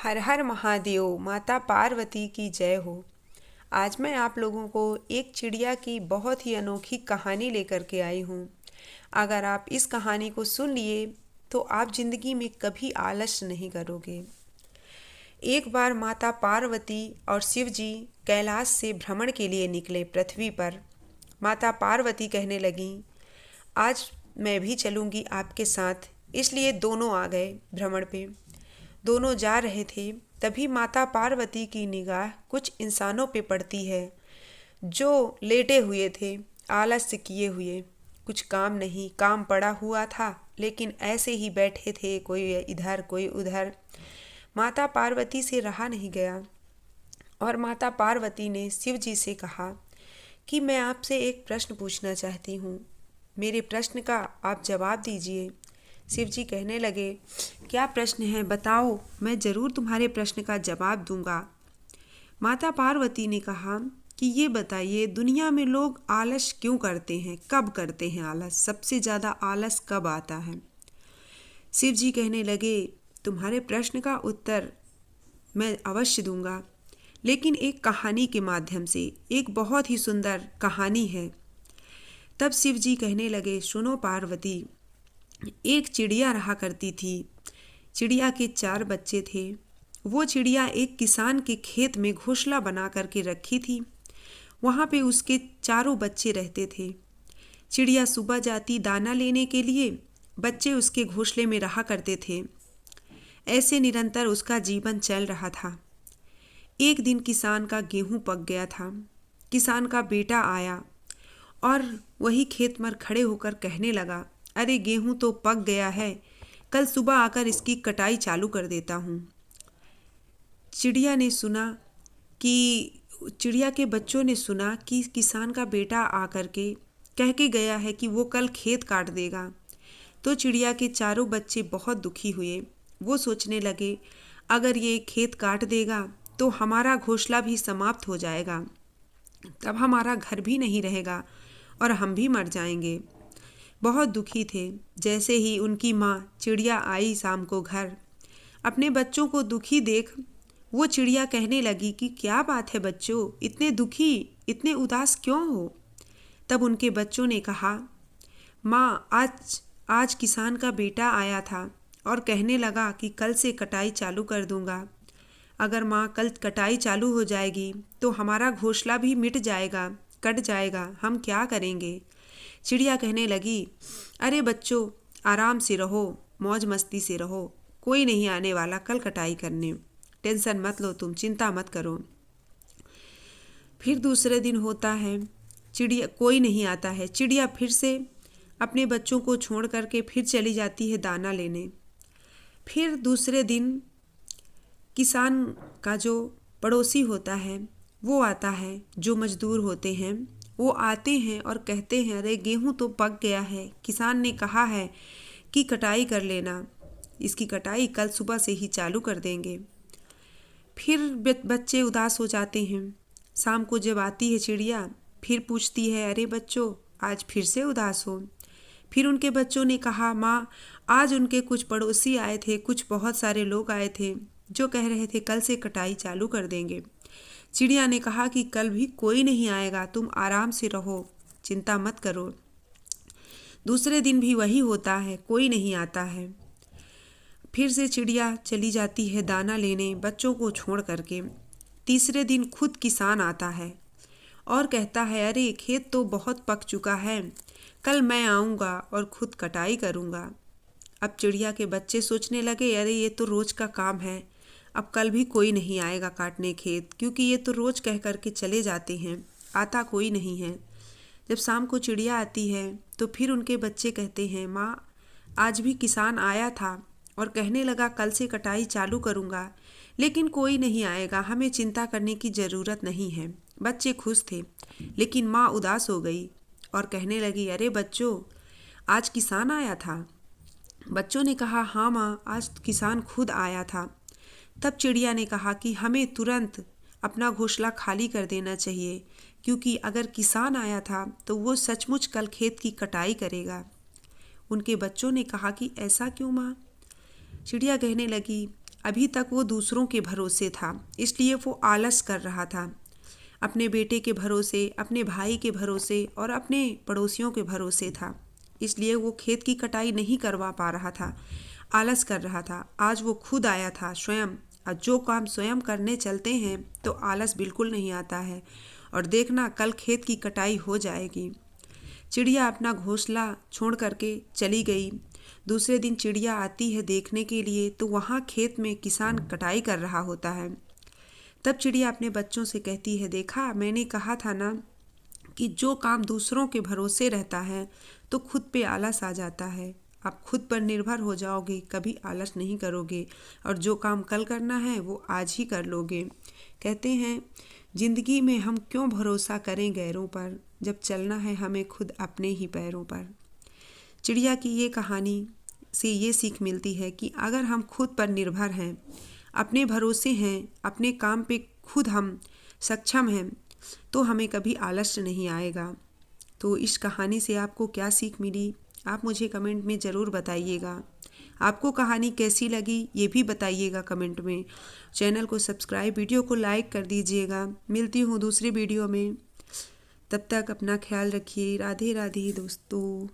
हर हर महादेव। माता पार्वती की जय हो। आज मैं आप लोगों को एक चिड़िया की बहुत ही अनोखी कहानी लेकर के आई हूँ। अगर आप इस कहानी को सुन लिए तो आप जिंदगी में कभी आलस नहीं करोगे। एक बार माता पार्वती और शिव जी कैलाश से भ्रमण के लिए निकले पृथ्वी पर। माता पार्वती कहने लगीं, आज मैं भी चलूँगी आपके साथ। इसलिए दोनों आ गए भ्रमण पे। दोनों जा रहे थे, तभी माता पार्वती की निगाह कुछ इंसानों पे पड़ती है जो लेटे हुए थे, आलस्य किए हुए। कुछ काम नहीं, काम पड़ा हुआ था, लेकिन ऐसे ही बैठे थे, कोई इधर कोई उधर। माता पार्वती से रहा नहीं गया और माता पार्वती ने शिव जी से कहा कि मैं आपसे एक प्रश्न पूछना चाहती हूँ, मेरे प्रश्न का आप जवाब दीजिए। शिव जी कहने लगे, क्या प्रश्न है बताओ, मैं ज़रूर तुम्हारे प्रश्न का जवाब दूंगा। माता पार्वती ने कहा कि ये बताइए, दुनिया में लोग आलस क्यों करते हैं, कब करते हैं आलस, सबसे ज़्यादा आलस कब आता है। शिव जी कहने लगे, तुम्हारे प्रश्न का उत्तर मैं अवश्य दूंगा, लेकिन एक कहानी के माध्यम से। एक बहुत ही सुंदर कहानी है। तब शिव जी कहने लगे, सुनो पार्वती, एक चिड़िया रहा करती थी। चिड़िया के 4 बच्चे थे। वो चिड़िया एक किसान के खेत में घोंसला बना करके रखी थी। वहाँ पे उसके 4 बच्चे रहते थे। चिड़िया सुबह जाती दाना लेने के लिए, बच्चे उसके घोंसले में रहा करते थे। ऐसे निरंतर उसका जीवन चल रहा था। एक दिन किसान का गेहूं पक गया था। किसान का बेटा आया और वही खेत पर खड़े होकर कहने लगा, अरे गेहूं तो पक गया है, कल सुबह आकर इसकी कटाई चालू कर देता हूँ। चिड़िया के बच्चों ने सुना कि किसान का बेटा आकर के कह के गया है कि वो कल खेत काट देगा। तो चिड़िया के 4 बच्चे बहुत दुखी हुए। वो सोचने लगे, अगर ये खेत काट देगा तो हमारा घोंसला भी समाप्त हो जाएगा, तब हमारा घर भी नहीं रहेगा और हम भी मर जाएंगे। बहुत दुखी थे। जैसे ही उनकी माँ चिड़िया आई शाम को घर, अपने बच्चों को दुखी देख वो चिड़िया कहने लगी कि क्या बात है बच्चों, इतने दुखी, इतने उदास क्यों हो। तब उनके बच्चों ने कहा, माँ आज किसान का बेटा आया था और कहने लगा कि कल से कटाई चालू कर दूंगा। अगर माँ कल कटाई चालू हो जाएगी तो हमारा घोंसला भी मिट जाएगा, कट जाएगा, हम क्या करेंगे। चिड़िया कहने लगी, अरे बच्चों, आराम से रहो, मौज मस्ती से रहो, कोई नहीं आने वाला कल कटाई करने, टेंशन मत लो, तुम चिंता मत करो। फिर दूसरे दिन होता है, चिड़िया कोई नहीं आता है। चिड़िया फिर से अपने बच्चों को छोड़ करके फिर चली जाती है दाना लेने। फिर दूसरे दिन किसान का जो पड़ोसी होता है वो आता है, जो मजदूर होते हैं वो आते हैं और कहते हैं, अरे गेहूं तो पक गया है, किसान ने कहा है कि कटाई कर लेना, इसकी कटाई कल सुबह से ही चालू कर देंगे। फिर बच्चे उदास हो जाते हैं। शाम को जब आती है चिड़िया, फिर पूछती है, अरे बच्चों, आज फिर से उदास हो। फिर उनके बच्चों ने कहा, माँ आज उनके कुछ पड़ोसी आए थे, कुछ बहुत सारे लोग आए थे जो कह रहे थे कल से कटाई चालू कर देंगे। चिड़िया ने कहा कि कल भी कोई नहीं आएगा, तुम आराम से रहो, चिंता मत करो। दूसरे दिन भी वही होता है, कोई नहीं आता है। फिर से चिड़िया चली जाती है दाना लेने, बच्चों को छोड़ करके। तीसरे दिन खुद किसान आता है और कहता है, अरे खेत तो बहुत पक चुका है, कल मैं आऊँगा और खुद कटाई करूँगा। अब चिड़िया के बच्चे सोचने लगे, अरे ये तो रोज़ का काम है, अब कल भी कोई नहीं आएगा काटने खेत, क्योंकि ये तो रोज़ कह करके चले जाते हैं, आता कोई नहीं है। जब शाम को चिड़िया आती है तो फिर उनके बच्चे कहते हैं, माँ आज भी किसान आया था और कहने लगा कल से कटाई चालू करूँगा, लेकिन कोई नहीं आएगा, हमें चिंता करने की ज़रूरत नहीं है। बच्चे खुश थे, लेकिन माँ उदास हो गई और कहने लगी, अरे बच्चों, आज किसान आया था। बच्चों ने कहा, हाँ माँ, आज किसान खुद आया था। तब चिड़िया ने कहा कि हमें तुरंत अपना घोंसला खाली कर देना चाहिए, क्योंकि अगर किसान आया था तो वो सचमुच कल खेत की कटाई करेगा। उनके बच्चों ने कहा कि ऐसा क्यों माँ। चिड़िया कहने लगी, अभी तक वो दूसरों के भरोसे था, इसलिए वो आलस कर रहा था। अपने बेटे के भरोसे, अपने भाई के भरोसे और अपने पड़ोसियों के भरोसे था, इसलिए वो खेत की कटाई नहीं करवा पा रहा था, आलस कर रहा था। आज वो खुद आया था स्वयं। और जो काम स्वयं करने चलते हैं तो आलस बिल्कुल नहीं आता है। और देखना, कल खेत की कटाई हो जाएगी। चिड़िया अपना घोंसला छोड़ करके चली गई। दूसरे दिन चिड़िया आती है देखने के लिए, तो वहाँ खेत में किसान कटाई कर रहा होता है। तब चिड़िया अपने बच्चों से कहती है, देखा, मैंने कहा था ना कि जो काम दूसरों के भरोसे रहता है तो खुद पे आलस आ जाता है। आप खुद पर निर्भर हो जाओगे, कभी आलस नहीं करोगे, और जो काम कल करना है वो आज ही कर लोगे। कहते हैं, जिंदगी में हम क्यों भरोसा करें गैरों पर, जब चलना है हमें खुद अपने ही पैरों पर। चिड़िया की ये कहानी से ये सीख मिलती है कि अगर हम खुद पर निर्भर हैं, अपने भरोसे हैं, अपने काम पे खुद हम सक्षम हैं, तो हमें कभी आलस नहीं आएगा। तो इस कहानी से आपको क्या सीख मिली, आप मुझे कमेंट में ज़रूर बताइएगा। आपको कहानी कैसी लगी ये भी बताइएगा कमेंट में। चैनल को सब्सक्राइब, वीडियो को लाइक कर दीजिएगा। मिलती हूँ दूसरी वीडियो में, तब तक अपना ख्याल रखिए। राधे राधे दोस्तों।